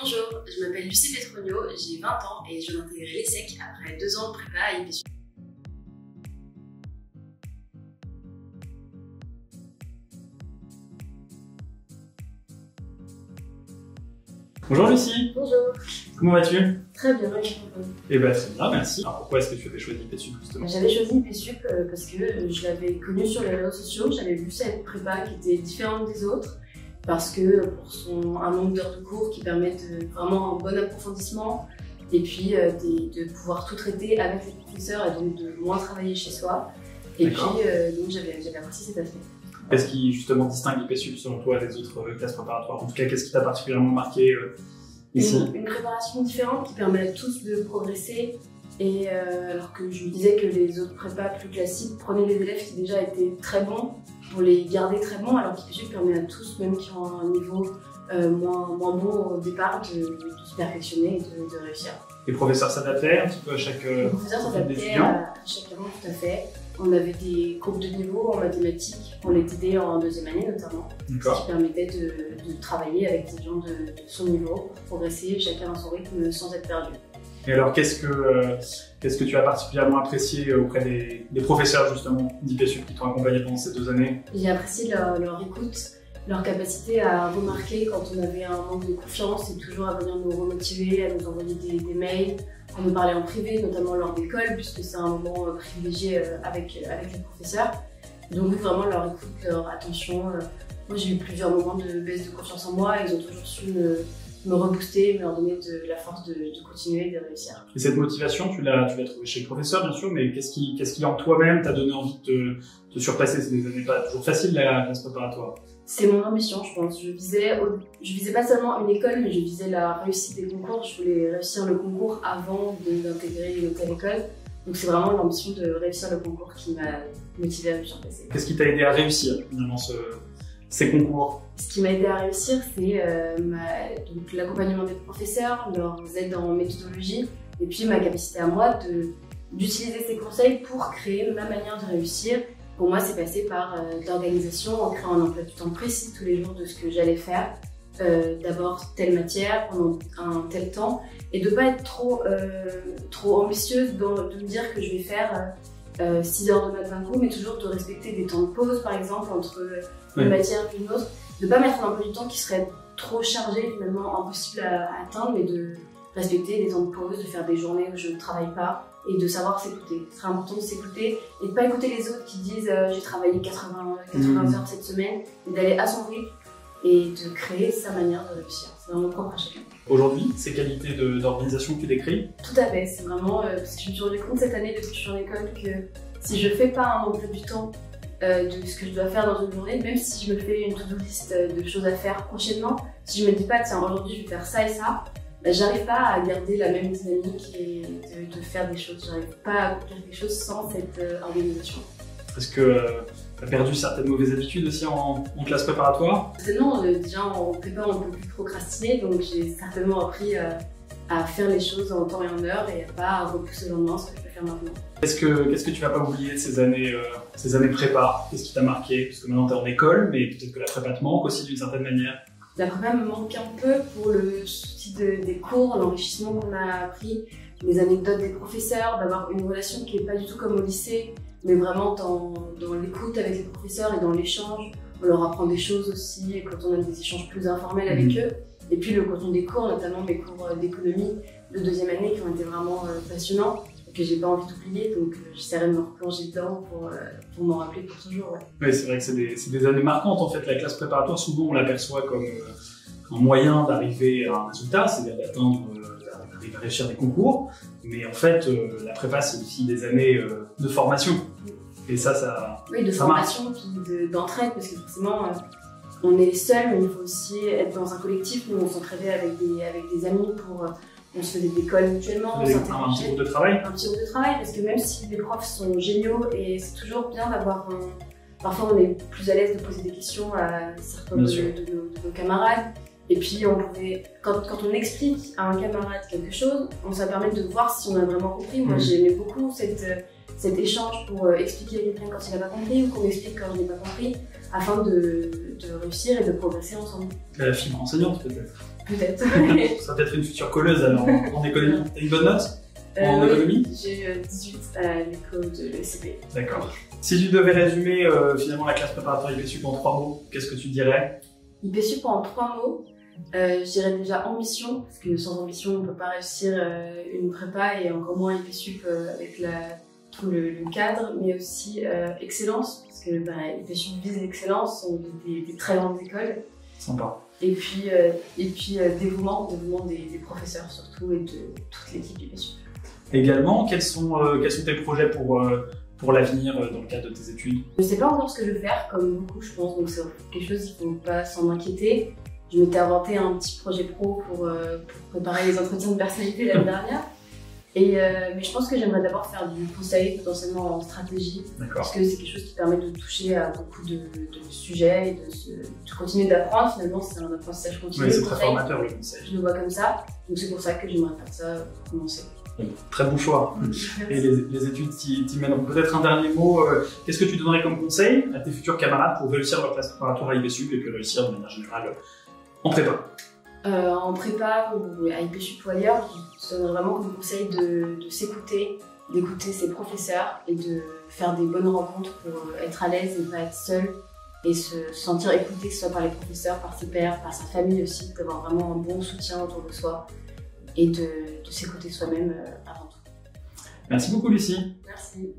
Bonjour, je m'appelle Lucie Petronio, j'ai 20 ans et je viens d'intégrer l'ESSEC après 2 ans de prépa à IPSU. Bonjour Lucie. Bonjour. Comment vas-tu? Très bien, merci. Eh bien très bien, merci. Alors pourquoi est-ce que tu avais choisi IPSU justement? J'avais choisi IPSU parce que je l'avais connue sur les réseaux sociaux, j'avais vu cette prépa qui était différente des autres parce que pour un nombre d'heures de cours qui permettent vraiment un bon approfondissement et puis de pouvoir tout traiter avec les professeurs et donc de moins travailler chez soi. Et puis donc j'avais apprécié cet aspect. Qu'est-ce qui justement distingue IPSU selon toi des autres classes préparatoires? En tout cas, qu'est-ce qui t'a particulièrement marqué ici? Une préparation différente qui permet à tous de progresser. Et alors que je me disais que les autres prépas plus classiques prenaient des élèves qui déjà étaient très bons pour les garder très bons, alors qu'IPSU permet à tous, même qui ont un niveau moins bon au départ, de se perfectionner et de réussir. Les professeurs s'adaptaient un petit peu à chaque Les professeurs s'adaptaient à chacun, tout à fait. On avait des groupes de niveau en mathématiques pour les TD en 2e année notamment, ce qui permettait de travailler avec des gens de son niveau pour progresser chacun à son rythme sans être perdu. Et alors qu'est-ce que tu as particulièrement apprécié auprès des professeurs justement d'IPSU qui t'ont accompagné pendant ces 2 années? J'ai apprécié leur écoute, leur capacité à remarquer quand on avait un manque de confiance et toujours à venir nous remotiver, à nous envoyer des mails, à nous parler en privé, notamment lors d'école, puisque c'est un moment privilégié avec les professeurs. Donc vraiment leur écoute, leur attention. Moi j'ai eu plusieurs moments de baisse de confiance en moi, ils ont toujours su me rebooster, me leur donner de la force de continuer, de réussir. Et cette motivation, tu l'as trouvée chez le professeur bien sûr, mais qu'est-ce qui en toi-même t'a donné envie de te surpasser? C'est des années pas toujours faciles la classe préparatoire. C'est mon ambition, je pense. Je visais pas seulement une école, mais je visais la réussite des concours. Je voulais réussir le concours avant d'intégrer une telle école. Donc c'est vraiment l'ambition de réussir le concours qui m'a motivée à me surpasser. Qu'est-ce qui t'a aidé à réussir finalement ces concours? Ce qui m'a aidé à réussir, c'est l'accompagnement des professeurs, leurs aides en méthodologie, et puis ma capacité à moi d'utiliser ces conseils pour créer ma manière de réussir. Pour moi, c'est passé par l'organisation en créant un emploi du temps précis tous les jours de ce que j'allais faire. D'abord telle matière pendant un tel temps, et de ne pas être trop ambitieuse de me dire que je vais faire 6 heures de maths d'un coup, mais toujours de respecter des temps de pause par exemple entre une matière et une autre, de ne pas mettre un emploi du temps qui serait trop chargé, finalement impossible à atteindre, mais de respecter des temps de pause, de faire des journées où je ne travaille pas et de savoir s'écouter. C'est très important de s'écouter et de ne pas écouter les autres qui disent j'ai travaillé 80 heures cette semaine, mais d'aller à son rythme et de créer sa manière de réussir. C'est vraiment propre à chacun. Aujourd'hui, ces qualités d'organisation que tu décris? Tout à fait, c'est vraiment parce que je me suis rendu compte cette année depuis que je suis en école que si je ne fais pas un emploi du temps de ce que je dois faire dans une journée, même si je me fais une to-do list de choses à faire prochainement, si je me dis pas tiens aujourd'hui je vais faire ça et ça, j'arrive pas à garder la même dynamique et de faire des choses. J'arrive pas à accomplir quelque chose sans cette organisation. Est-ce que tu as perdu certaines mauvaises habitudes aussi en classe préparatoire? Non, déjà en prépa on peut plus procrastiner, donc j'ai certainement appris à faire les choses en temps et en heure et à pas repousser le lendemain ce que je peux faire maintenant. Qu'est-ce que tu vas pas oublier de ces années prépa? Qu'est-ce qui t'a marqué? Parce que maintenant tu es en école, mais peut-être que la prépa te manque aussi d'une certaine manière. La prépa me manque un peu pour le souci des cours, l'enrichissement qu'on a appris, les anecdotes des professeurs, d'avoir une relation qui n'est pas du tout comme au lycée, mais vraiment dans l'écoute avec les professeurs et dans l'échange. On leur apprend des choses aussi quand on a des échanges plus informels avec eux. Et puis le contenu des cours, notamment mes cours d'économie de 2e année qui ont été vraiment passionnants et que j'ai pas envie d'oublier, donc j'essaierai de me replonger dedans pour m'en rappeler pour toujours. Ouais. Oui, c'est vrai que c'est des années marquantes en fait. La classe préparatoire, souvent on l'aperçoit comme un moyen d'arriver à un résultat, c'est-à-dire d'arriver à réussir des concours, mais en fait la prépa c'est aussi des années de formation. Et ça oui, de formation puis d'entraide, parce que forcément on est seul, mais il faut aussi être dans un collectif. Nous on s'entraidait avec des amis on se faisait des calls mutuellement, un petit groupe de travail. Un petit groupe de travail, parce que même si les profs sont géniaux, et c'est toujours bien d'avoir parfois on est plus à l'aise de poser des questions à certains de nos camarades. Et puis quand on explique à un camarade quelque chose, ça permet de voir si on a vraiment compris. Moi j'aimais beaucoup cet échange pour expliquer à quelqu'un quand il n'a pas compris ou qu'on explique quand je n'ai pas compris, afin de réussir et de progresser ensemble. La fibre enseignante peut-être. peut-être. Ça va peut-être une future colleuse alors en économie. T'as une bonne note en économie? J'ai 18 à l'éco de l'ESCP. D'accord. Si tu devais résumer finalement la classe préparatoire IPSUP en 3 mots, qu'est-ce que tu dirais? IPSUP en 3 mots, je dirais déjà ambition, parce que sans ambition on ne peut pas réussir une prépa et encore moins IPSUP avec tout le cadre, mais aussi excellence, parce que IPSUP vise l'excellence, on vise des très grandes écoles. Sympa. Et puis dévouement des professeurs surtout et de toute l'équipe IPSUP. Également, quels sont tes projets pour l'avenir dans le cadre de tes études? Je ne sais pas encore ce que je veux faire, comme beaucoup je pense, donc c'est quelque chose il ne faut pas s'en inquiéter. Je m'étais inventé un petit projet pro pour préparer les entretiens de personnalité l'année dernière. Mais je pense que j'aimerais d'abord faire du conseil, potentiellement en stratégie, parce que c'est quelque chose qui permet de toucher à beaucoup de sujets et de continuer d'apprendre. Finalement, c'est un apprentissage continu. Oui, c'est très formateur le conseil. Je le vois comme ça, donc c'est pour ça que j'aimerais faire ça pour commencer. Très bon choix. Et les études t'y mèneront. Peut-être un dernier mot, qu'est-ce que tu donnerais comme conseil à tes futurs camarades pour réussir leur classe préparatoire à IPSUP et puis réussir de manière générale en prépa? En prépa ou à IPSUP ou ailleurs, je donnerais vraiment comme conseil de s'écouter, d'écouter ses professeurs et de faire des bonnes rencontres pour être à l'aise et ne pas être seul et se sentir écouté, que ce soit par les professeurs, par ses pairs, par sa famille aussi, d'avoir vraiment un bon soutien autour de soi et de s'écouter soi-même avant tout. Merci beaucoup Lucie. Merci.